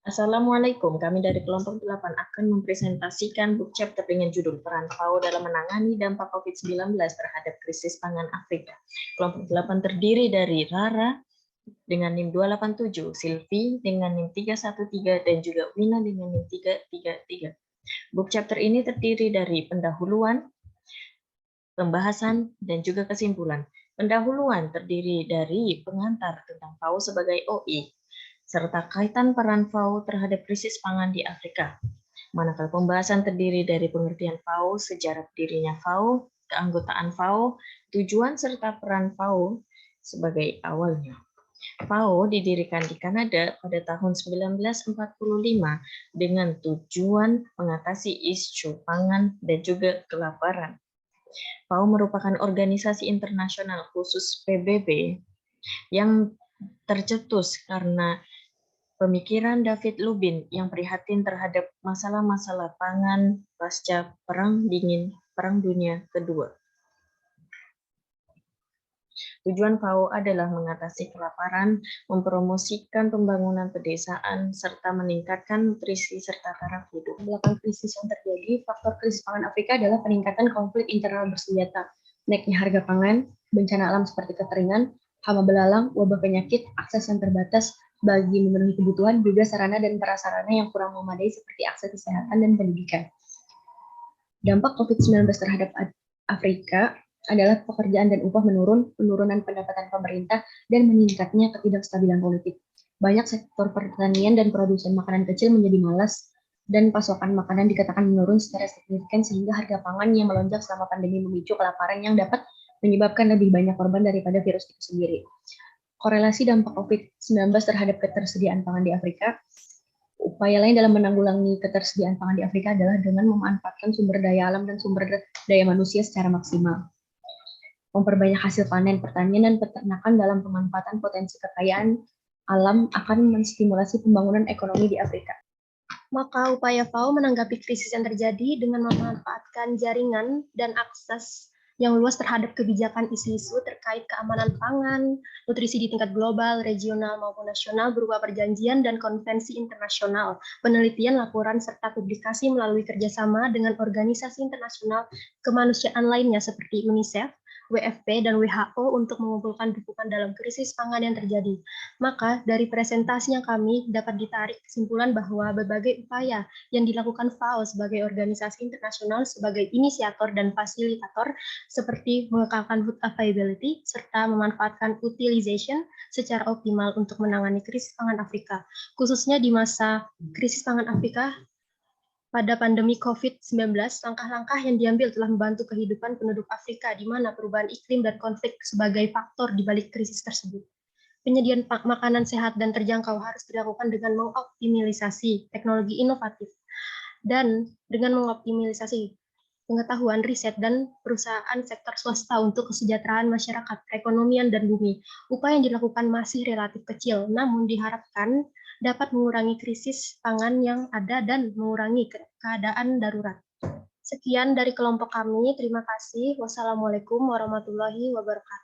Assalamualaikum, kami dari kelompok 8 akan mempresentasikan book chapter dengan judul Peran FAO dalam menangani dampak COVID-19 terhadap krisis pangan Afrika. Kelompok 8 terdiri dari Rara dengan NIM 287, Silvi dengan NIM 313, dan juga Wina dengan NIM 333. Book chapter ini terdiri dari pendahuluan, pembahasan, dan juga kesimpulan. Pendahuluan terdiri dari pengantar tentang FAO sebagai OI, serta kaitan peran FAO terhadap krisis pangan di Afrika. Manakala pembahasan terdiri dari pengertian FAO, sejarah berdirinya FAO, keanggotaan FAO, tujuan serta peran FAO sebagai awalnya. FAO didirikan di Kanada pada tahun 1945 dengan tujuan mengatasi isu pangan dan juga kelaparan. FAO merupakan organisasi internasional khusus PBB yang tercetus karena pemikiran David Lubin yang prihatin terhadap masalah-masalah pangan pasca Perang Dunia Kedua. Tujuan FAO adalah mengatasi kelaparan, mempromosikan pembangunan pedesaan, serta meningkatkan nutrisi serta taraf hidup. Belakang krisis yang terjadi, faktor krisis pangan Afrika adalah peningkatan konflik internal bersenjata, naiknya harga pangan, bencana alam seperti kekeringan, hama belalang, wabah penyakit, akses yang terbatas bagi memenuhi kebutuhan, juga sarana dan prasarana yang kurang memadai seperti akses kesehatan dan pendidikan. Dampak COVID-19 terhadap Afrika adalah pekerjaan dan upah menurun, penurunan pendapatan pemerintah, dan meningkatnya ketidakstabilan politik. Banyak sektor pertanian dan produsen makanan kecil menjadi malas, dan pasokan makanan dikatakan menurun secara signifikan sehingga harga pangan yang melonjak selama pandemi memicu kelaparan yang dapat menyebabkan lebih banyak korban daripada virus itu sendiri. Korelasi dampak COVID-19 terhadap ketersediaan pangan di Afrika. Upaya lain dalam menanggulangi ketersediaan pangan di Afrika adalah dengan memanfaatkan sumber daya alam dan sumber daya manusia secara maksimal. Memperbanyak hasil panen, pertanian, dan peternakan dalam pemanfaatan potensi kekayaan alam akan menstimulasi pembangunan ekonomi di Afrika. Maka upaya FAO menanggapi krisis yang terjadi dengan memanfaatkan jaringan dan akses yang luas terhadap kebijakan isu-isu terkait keamanan pangan, nutrisi di tingkat global, regional maupun nasional berupa perjanjian dan konvensi internasional, penelitian, laporan, serta publikasi melalui kerjasama dengan organisasi internasional kemanusiaan lainnya seperti UNICEF, WFP, dan WHO untuk mengumpulkan dukungan dalam krisis pangan yang terjadi. Maka dari presentasi yang kami dapat ditarik kesimpulan bahwa berbagai upaya yang dilakukan FAO sebagai organisasi internasional sebagai inisiator dan fasilitator seperti mengekalkan food availability serta memanfaatkan utilization secara optimal untuk menangani krisis pangan Afrika, khususnya di masa krisis pangan Afrika pada pandemi COVID-19, langkah-langkah yang diambil telah membantu kehidupan penduduk Afrika di mana perubahan iklim dan konflik sebagai faktor di balik krisis tersebut. Penyediaan makanan sehat dan terjangkau harus dilakukan dengan mengoptimalisasi teknologi inovatif dan dengan mengoptimalisasi pengetahuan riset dan perusahaan sektor swasta untuk kesejahteraan masyarakat, perekonomian, dan bumi. Upaya yang dilakukan masih relatif kecil, namun diharapkan dapat mengurangi krisis pangan yang ada dan mengurangi keadaan darurat. Sekian dari kelompok kami, terima kasih. Wassalamualaikum warahmatullahi wabarakatuh.